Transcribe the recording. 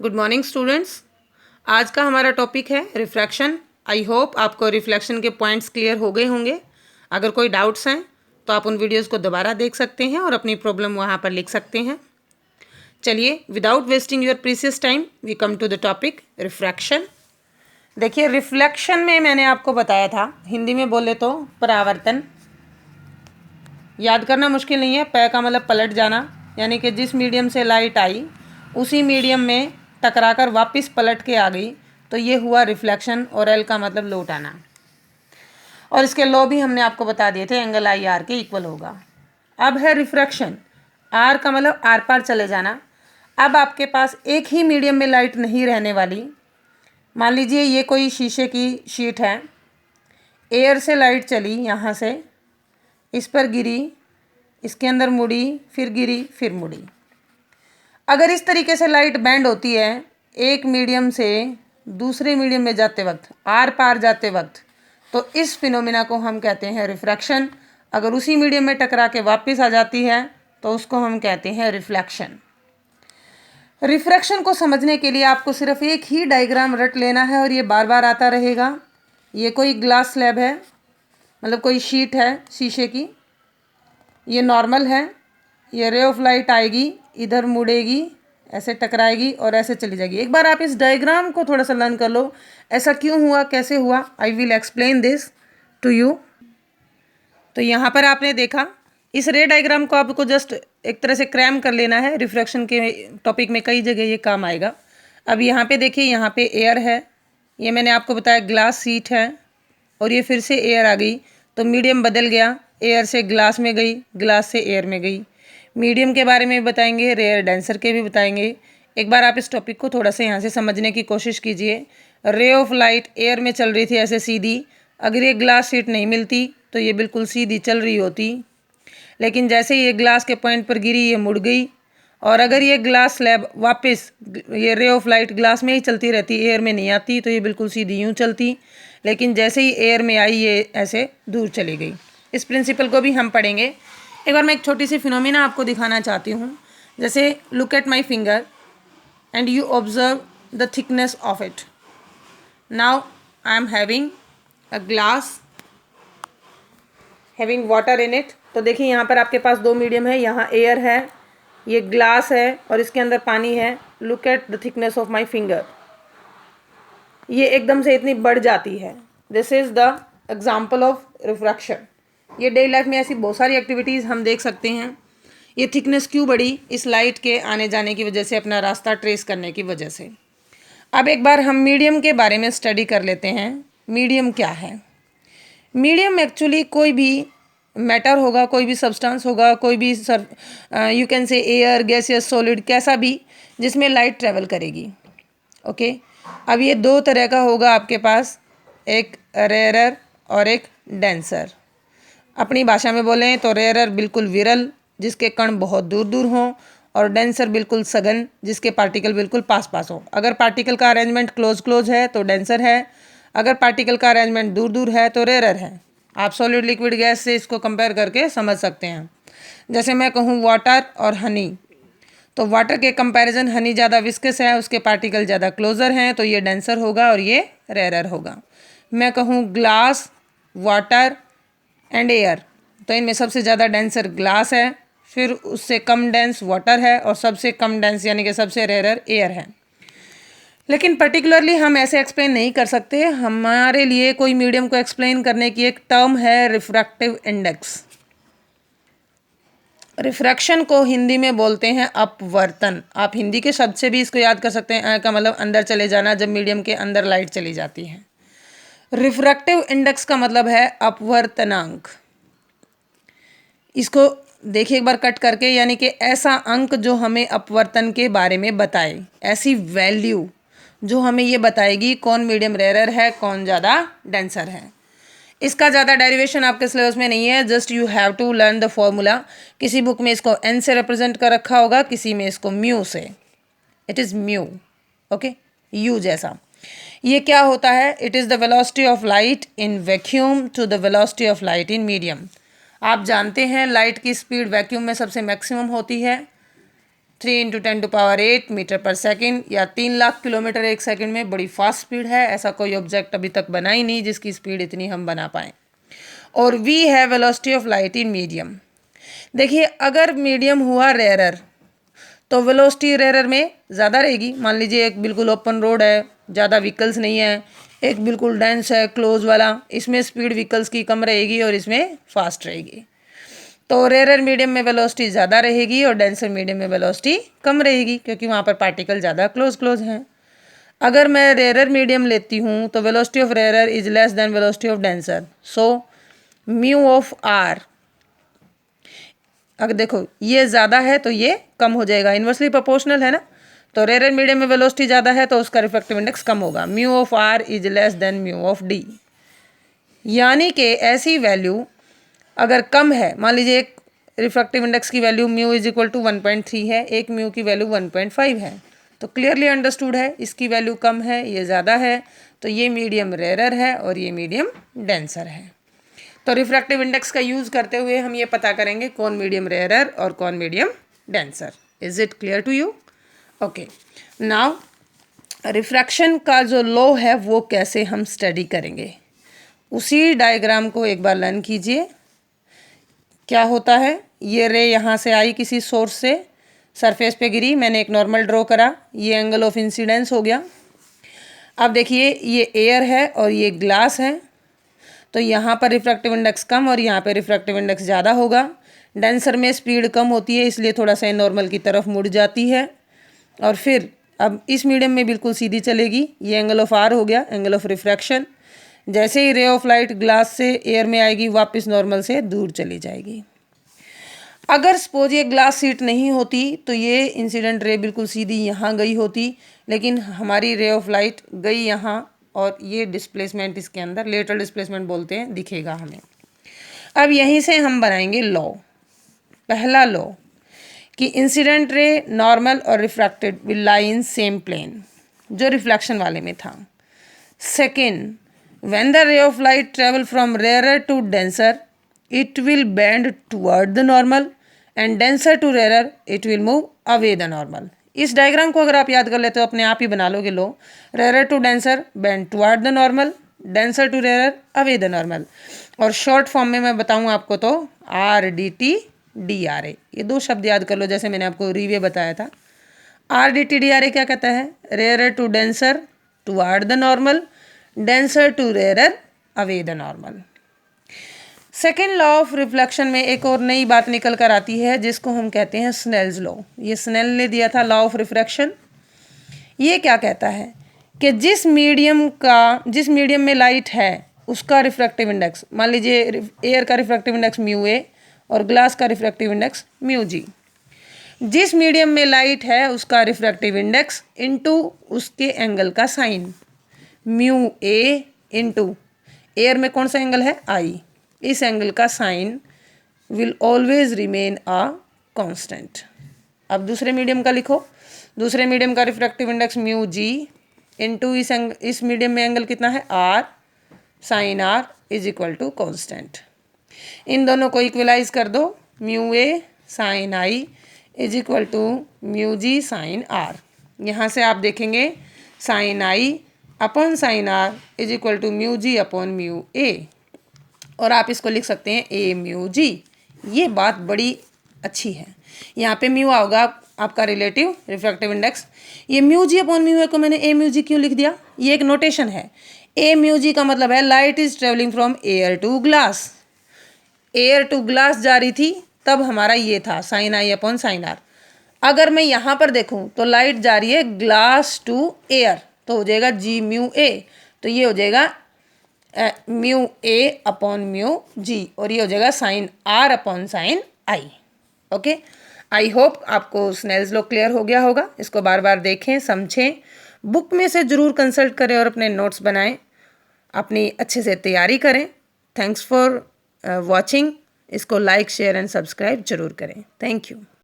Good morning students. आज का हमारा टॉपिक है रिफ्रैक्शन। आई होप आपको रिफ्लेक्शन के पॉइंट्स क्लियर हो गए होंगे। अगर कोई डाउट्स हैं तो आप उन वीडियोस को दोबारा देख सकते हैं और अपनी प्रॉब्लम वहाँ पर लिख सकते हैं। चलिए, without wasting your precious time we come to the topic refraction. देखिए, रिफ्लेक्शन में मैंने आपको बताया था, हिंदी में बोले तो परावर्तन। याद करना मुश्किल नहीं है। पै का मतलब पलट जाना, यानी कि जिस मीडियम से लाइट आई उसी मीडियम में टकराकर वापस पलट के आ गई, तो ये हुआ रिफ्लेक्शन। और एल का मतलब लौट आना। और इसके लॉ भी हमने आपको बता दिए थे, एंगल आई आर के इक्वल होगा। अब है रिफ्रैक्शन। आर का मतलब आर पार चले जाना। अब आपके पास एक ही मीडियम में लाइट नहीं रहने वाली। मान लीजिए ये कोई शीशे की शीट है, एयर से लाइट चली, यहाँ से इस पर गिरी, इसके अंदर मुड़ी, फिर गिरी, फिर मुड़ी। अगर इस तरीके से लाइट बैंड होती है एक मीडियम से दूसरे मीडियम में जाते वक्त, आर पार जाते वक्त, तो इस फिनोमिना को हम कहते हैं रिफ्रैक्शन। अगर उसी मीडियम में टकरा के वापस आ जाती है तो उसको हम कहते हैं रिफ्लेक्शन। रिफ्रैक्शन को समझने के लिए आपको सिर्फ एक ही डायग्राम रट लेना है और ये बार बार आता रहेगा। ये कोई ग्लास स्लैब है, मतलब कोई शीट है शीशे की, ये नॉर्मल है। ये रे ऑफ लाइट आएगी, इधर मुड़ेगी, ऐसे टकराएगी और ऐसे चली जाएगी। एक बार आप इस डायग्राम को थोड़ा सा लर्न कर लो, ऐसा क्यों हुआ, कैसे हुआ। I will explain this to you. तो यहाँ पर आपने देखा, इस रे डायग्राम को आपको जस्ट एक तरह से क्रैम कर लेना है। रिफ्रैक्शन के टॉपिक में कई जगह ये काम आएगा। अब यहाँ पे देखिए, यहाँ पे एयर है, ये मैंने आपको बताया ग्लास सीट है, और ये फिर से एयर आ गई तो मीडियम बदल गया, एयर से ग्लास में गई, ग्लास से एयर में गई। मीडियम के बारे में बताएंगे, रेयर डेंसर के भी बताएंगे। एक बार आप इस टॉपिक को थोड़ा सा यहाँ से समझने की कोशिश कीजिए। रे ऑफ लाइट एयर में चल रही थी ऐसे सीधी, अगर ये ग्लास शीट नहीं मिलती तो ये बिल्कुल सीधी चल रही होती, लेकिन जैसे ये ग्लास के पॉइंट पर गिरी ये मुड़ गई। और अगर ये ग्लास स्लैब वापस, ये रे ऑफ लाइट ग्लास में ही चलती रहती, एयर में नहीं आती, तो ये बिल्कुल सीधी यूँ चलती, लेकिन जैसे ही एयर में आई ये ऐसे दूर चली गई। इस प्रिंसिपल को भी हम पढ़ेंगे। एक बार मैं एक छोटी सी फिनोमिना आपको दिखाना चाहती हूँ। जैसे look at my finger and you observe the thickness of it. Now I am having a glass having water in it. तो देखिए, यहाँ पर आपके पास दो मीडियम है, यहाँ एयर है, ये ग्लास है और इसके अंदर पानी है। Look at the thickness of my finger. ये एकदम से इतनी बढ़ जाती है। This is the example of refraction. ये डेली लाइफ में ऐसी बहुत सारी एक्टिविटीज़ हम देख सकते हैं। ये थिकनेस क्यों बढ़ी, इस लाइट के आने जाने की वजह से, अपना रास्ता ट्रेस करने की वजह से। अब एक बार हम मीडियम के बारे में स्टडी कर लेते हैं। मीडियम क्या है? मीडियम एक्चुअली कोई भी मैटर होगा, कोई भी सब्सटेंस होगा, कोई भी you can say air, gaseous, solid, कैसा भी जिसमें लाइट ट्रेवल करेगी। ओके, अब ये दो तरह का होगा आपके पास, एक रेयरर और एक डेंसर। अपनी भाषा में बोलें तो रेयरर बिल्कुल विरल, जिसके कण बहुत दूर दूर हों, और डेंसर बिल्कुल सघन, जिसके पार्टिकल बिल्कुल पास पास हों। अगर पार्टिकल का अरेंजमेंट क्लोज क्लोज है तो डेंसर है, अगर पार्टिकल का अरेंजमेंट दूर दूर है तो रेयरर है। आप सॉलिड लिक्विड गैस से इसको कंपेयर करके समझ सकते हैं। जैसे मैं कहूँ वाटर और हनी, तो वाटर के कंपैरिजन हनी ज़्यादा विस्कस है, उसके पार्टिकल ज़्यादा क्लोजर हैं, तो ये डेंसर होगा और ये रेयरर होगा। मैं कहूँ ग्लास, वाटर एंड एयर, तो इनमें सबसे ज़्यादा डेंसर ग्लास है, फिर उससे कम डेंस वाटर है, और सबसे कम डेंस यानी कि सबसे रेयरर एयर है। लेकिन पर्टिकुलरली हम ऐसे एक्सप्लेन नहीं कर सकते। हमारे लिए कोई मीडियम को एक्सप्लेन करने की एक टर्म है रिफ्रैक्टिव इंडेक्स। रिफ्रैक्शन को हिंदी में बोलते हैं अपवर्तन। आप हिंदी के शब्द से भी इसको याद कर सकते हैं। का मतलब अंदर चले जाना, जब मीडियम के अंदर लाइट चली जाती है। रिफ्रैक्टिव इंडेक्स का मतलब है अपवर्तनांक। इसको देखिए एक बार कट करके, यानी कि ऐसा अंक जो हमें अपवर्तन के बारे में बताए, ऐसी वैल्यू जो हमें ये बताएगी कौन मीडियम रेयरर है, कौन ज़्यादा डेंसर है। इसका ज़्यादा डेरिवेशन आपके सिलेबस में नहीं है, just you have to learn the formula. किसी बुक में इसको एन से रिप्रेजेंट कर रखा होगा, किसी में इसको म्यू से। It is mu, okay, u जैसा। ये क्या होता है? It is the velocity of light in vacuum to the velocity of light in medium. आप जानते हैं लाइट की स्पीड वैक्यूम में सबसे मैक्सिमम होती है, 3 × 10⁸ मीटर पर सेकंड या 3 लाख किलोमीटर एक सेकंड में बड़ी फास्ट स्पीड है। ऐसा कोई ऑब्जेक्ट अभी तक बना ही नहीं जिसकी स्पीड इतनी हम बना पाएँ। और वी है velocity of light in medium. देखिए अगर मीडियम हुआ रेयरर तो वेलोसिटी रेयरर में ज़्यादा रहेगी। मान लीजिए एक बिल्कुल ओपन रोड है, ज़्यादा व्हीकल्स नहीं है, एक बिल्कुल डेंस है क्लोज वाला, इसमें स्पीड व्हीकल्स की कम रहेगी और इसमें फास्ट रहेगी। तो रेयरर मीडियम में वेलोसिटी ज़्यादा रहेगी और डेंसर मीडियम में वेलोसिटी कम रहेगी क्योंकि वहाँ पर पार्टिकल ज़्यादा क्लोज हैं। अगर मैं रेयरर मीडियम लेती हूँ तो velocity of rarer is less than velocity of denser, so mu of r, अगर देखो ये ज़्यादा है तो ये कम हो जाएगा, इन्वर्सली प्रोपोर्शनल है ना। तो रेयरर मीडियम में वेलोसिटी ज़्यादा है तो उसका रिफ्रैक्टिव इंडेक्स कम होगा। Mu of r is less than mu of d, यानी कि ऐसी वैल्यू अगर कम है, मान लीजिए एक रिफ्रैक्टिव इंडेक्स की value mu is equal to 1.3 है, एक म्यू की वैल्यू 1.5 है, तो क्लियरली अंडरस्टूड है इसकी वैल्यू कम है, ये ज़्यादा है, तो ये मीडियम रेयरर है और ये मीडियम डेंसर है। तो रिफ्रैक्टिव इंडेक्स का यूज़ करते हुए हम ये पता करेंगे कौन मीडियम रेयरर और कौन medium denser. Is it clear to you? Okay, now refraction का जो लॉ है वो कैसे हम स्टडी करेंगे, उसी डायग्राम को एक बार लर्न कीजिए। क्या होता है, ये रे यहाँ से आई किसी सोर्स से, सरफेस पे गिरी, मैंने एक नॉर्मल ड्रॉ करा, ये एंगल ऑफ इंसिडेंस हो गया। अब देखिए ये एयर है और ये ग्लास है, तो यहाँ पर रिफ्रैक्टिव इंडेक्स कम और यहाँ पे रिफ्रैक्टिव इंडेक्स ज़्यादा होगा। डेंसर में स्पीड कम होती है इसलिए थोड़ा सा नॉर्मल की तरफ मुड़ जाती है और फिर अब इस मीडियम में बिल्कुल सीधी चलेगी। ये एंगल ऑफ आर हो गया, एंगल ऑफ रिफ्रैक्शन। जैसे ही रे ऑफ लाइट ग्लास से एयर में आएगी वापस नॉर्मल से दूर चली जाएगी। अगर सपोज ये ग्लास सीट नहीं होती तो ये इंसिडेंट रे बिल्कुल सीधी यहाँ गई होती, लेकिन हमारी रे ऑफ लाइट गई यहाँ और ये डिस्प्लेसमेंट इसके अंदर लेटरल डिस्प्लेसमेंट बोलते हैं दिखेगा हमें। अब यहीं से हम बनाएंगे लॉ। पहला लॉ कि इंसिडेंट रे नॉर्मल और refracted will lie in same plane, जो रिफ्लेक्शन वाले में था। Second, when the ray of light travel from rarer to denser it will bend toward the normal and denser to rarer it will move away the normal. इस diagram को अगर आप याद कर लेते हो अपने आप ही बना लोगे लो। Rarer to denser bend toward the normal, denser to rarer away the normal. और शॉर्ट फॉर्म में मैं बताऊं आपको तो R D T D R A, ये दो शब्द याद कर लो जैसे मैंने आपको रिवे बताया था। R D T D R A क्या कहता है, rarer to denser toward the normal, denser to rarer away the normal. Second law of reflection में एक और नई बात निकल कर आती है जिसको हम कहते हैं स्नेल्स लॉ। ये स्नेल ने दिया था लॉ ऑफ रिफ्रैक्शन। ये क्या कहता है कि जिस मीडियम में लाइट है उसका रिफ्रैक्टिव इंडेक्स, मान लीजिए एयर का रिफ्रैक्टिव इंडेक्स म्यू ए और ग्लास का रिफ्रैक्टिव इंडेक्स म्यू जी। जिस मीडियम में लाइट है उसका रिफ्रैक्टिव इंडेक्स इनटू उसके एंगल का sine, mu A into air में कौन सा एंगल है आई, इस एंगल का sine will always remain a constant. अब दूसरे मीडियम का लिखो, दूसरे मीडियम का refractive index mu G into इस मीडियम में एंगल कितना है R, sine R is equal to constant. इन दोनों को इक्वलाइज कर दो, mu A sine I is equal to mu ji sine R. यहाँ से आप देखेंगे sine I upon sine R is equal to mu G upon mu A, और आप इसको लिख सकते हैं ए म्यू जी। ये बात बड़ी अच्छी है। यहाँ पे म्यू आओगा आपका रिलेटिव रिफ्रैक्टिव इंडेक्स। ये म्यू जी अपॉन म्यू ए को मैंने ए म्यू जी क्यों लिख दिया, ये एक नोटेशन है। ए म्यू जी का मतलब है light is travelling from air to glass, air to glass जा रही थी तब हमारा ये था साइन आई अपॉन साइन आर। अगर मैं यहाँ पर देखूँ तो लाइट जा रही है ग्लास टू एयर, तो हो जाएगा जी म्यू ए, तो ये हो जाएगा mu a upon mu g, और ये हो जाएगा sine r upon sine i. Okay, I hope आपको स्नेल्स लॉ क्लियर हो गया होगा। इसको बार बार देखें, समझें, बुक में से ज़रूर कंसल्ट करें और अपने नोट्स बनाएं, अपनी अच्छे से तैयारी करें। Thanks for watching. इसको लाइक शेयर एंड सब्सक्राइब जरूर करें। Thank you.